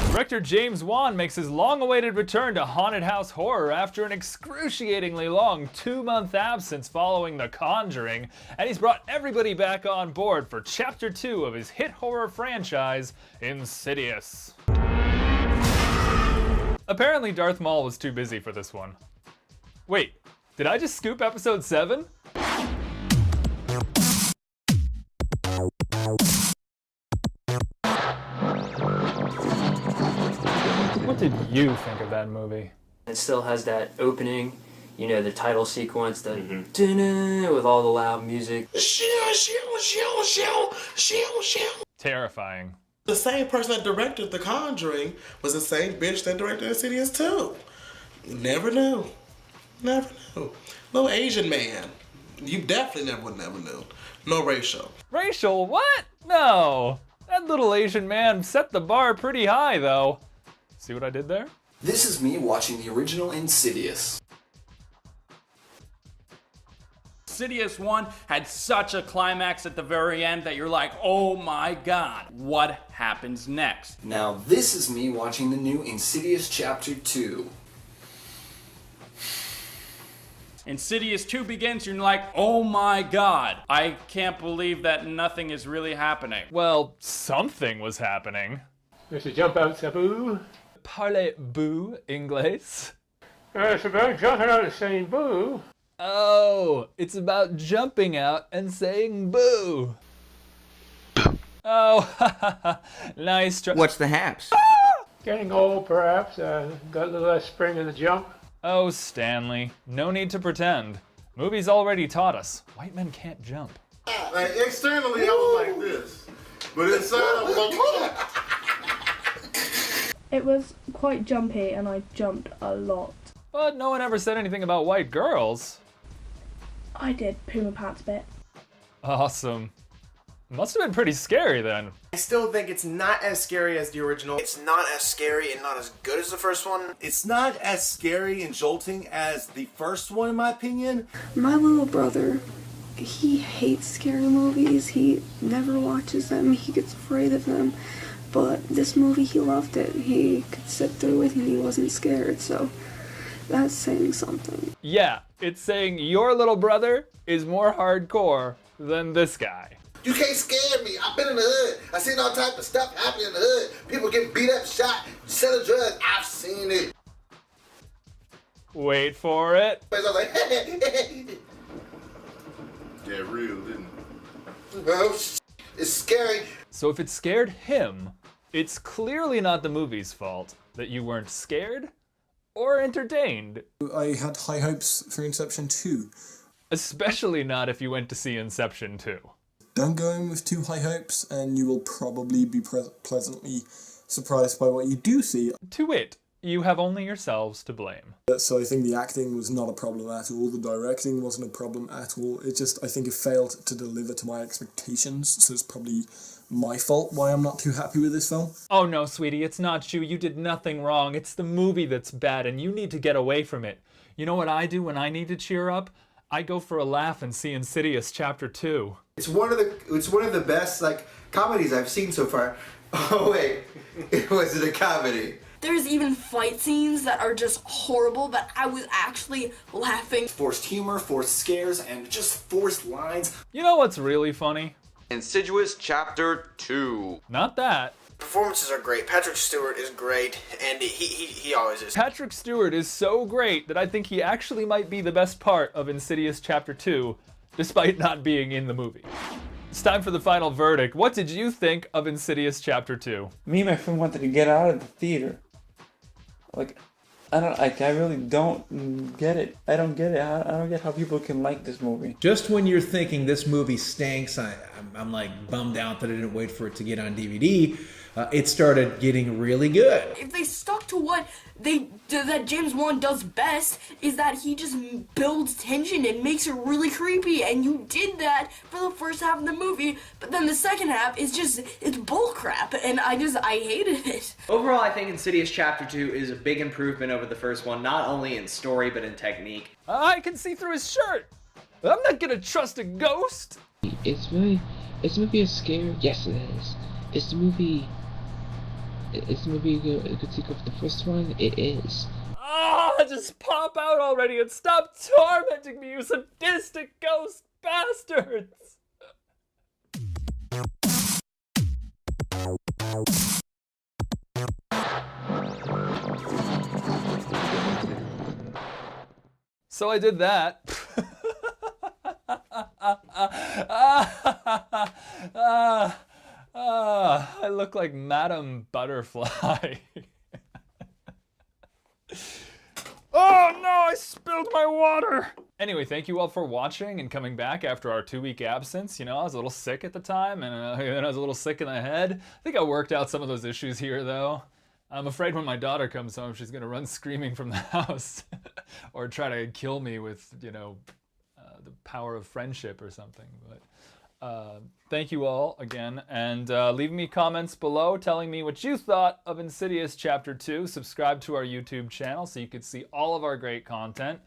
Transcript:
Director James Wan makes his long-awaited return to haunted house horror after an excruciatingly long 2-month absence following The Conjuring, and he's brought everybody back on board for Chapter 2 of his hit horror franchise, Insidious. Apparently Darth Maul was too busy for this one. Wait, did I just scoop episode 7? What did you think of that movie? It still has that opening, you know, the title sequence, the dinner with all the loud music. Terrifying. The same person that directed The Conjuring was the same bitch that directed Insidious 2. Never knew. Never knew. Little Asian man. You definitely never knew. No racial. Racial? What? No. That little Asian man set the bar pretty high, though. See what I did there? This is me watching the original Insidious. Insidious 1 had such a climax at the very end that you're like, oh my god, what happens next? Now this is me watching the new Insidious Chapter 2. Insidious 2 begins, and you're like, oh my god, I can't believe that nothing is really happening. Well, something was happening. Mr. Jump Out Sabu. Parlez-vous Inglés? It's about jumping out and saying boo. Oh, it's about jumping out and saying boo. Oh, nice try. What's the haps? Getting old, perhaps. Got a little less spring in the jump. Oh, Stanley, no need to pretend. Movies already taught us, white men can't jump. Like, externally, I was like this. But inside, I was like, It was quite jumpy and I jumped a lot. But no one ever said anything about white girls. I did Puma Pants bit. Awesome. Must have been pretty scary then. I still think it's not as scary as the original. It's not as scary and not as good as the first one. It's not as scary and jolting as the first one, in my opinion. My little brother, he hates scary movies. He never watches them. He gets afraid of them. But this movie, he loved it. He could sit through it and he wasn't scared, so that's saying something. Yeah, it's saying your little brother is more hardcore than this guy. you can't scare me. I've been in the hood. I've seen all type of stuff happen in the hood. People getting beat up, shot, selling drugs. I've seen it. Wait for it. I was like, yeah, real, didn't it? Oh, it's scary. So if it scared him, it's clearly not the movie's fault that you weren't scared or entertained. I had high hopes for Inception 2. Especially not if you went to see Inception 2. Don't go in with too high hopes and you will probably be pleasantly surprised by what you do see. To wit, you have only yourselves to blame. So I think the acting was not a problem at all, the directing wasn't a problem at all, I think it failed to deliver to my expectations, so it's probably my fault why I'm not too happy with this film. Oh no, sweetie, it's not you did nothing wrong, it's the movie that's bad and you need to get away from it. You know what I do when I need to cheer up? I go for a laugh and see Insidious Chapter 2. It's one of the best comedies I've seen so far. Oh wait, was it a comedy? There's even fight scenes that are just horrible, but I was actually laughing. Forced humor, forced scares, and just forced lines. You know what's really funny? Insidious Chapter 2. Not that. Performances are great. Patrick Stewart is great, and he always is. Patrick Stewart is so great that I think he actually might be the best part of Insidious Chapter 2, despite not being in the movie. It's time for the final verdict. What did you think of Insidious Chapter 2? Me and my friend wanted to get out of the theater. I really don't get it. I don't get it. I don't get how people can like this movie. Just when you're thinking this movie stinks, I'm like bummed out that I didn't wait for it to get on DVD. It started getting really good. If they stuck to what that James Wan does best, is that he just builds tension and makes it really creepy, and you did that for the first half of the movie, but then the second half is just, it's bullcrap, and I hated it. Overall, I think Insidious Chapter 2 is a big improvement over the first one, not only in story, but in technique. I can see through his shirt! I'm not gonna trust a ghost! Is this movie a scare? Yes, it is. Is the movie a good sequel for the first one? It is. Ah, just pop out already and stop tormenting me, you sadistic ghost bastards! So I did that. I look like Madame Butterfly. Oh no, I spilled my water! Anyway, thank you all for watching and coming back after our 2-week absence. You know, I was a little sick at the time, and I was a little sick in the head. I think I worked out some of those issues here, though. I'm afraid when my daughter comes home, she's gonna run screaming from the house or try to kill me with, you know, the power of friendship or something. But thank you all again, and leave me comments below telling me what you thought of Insidious Chapter 2. Subscribe to our YouTube channel so you can see all of our great content.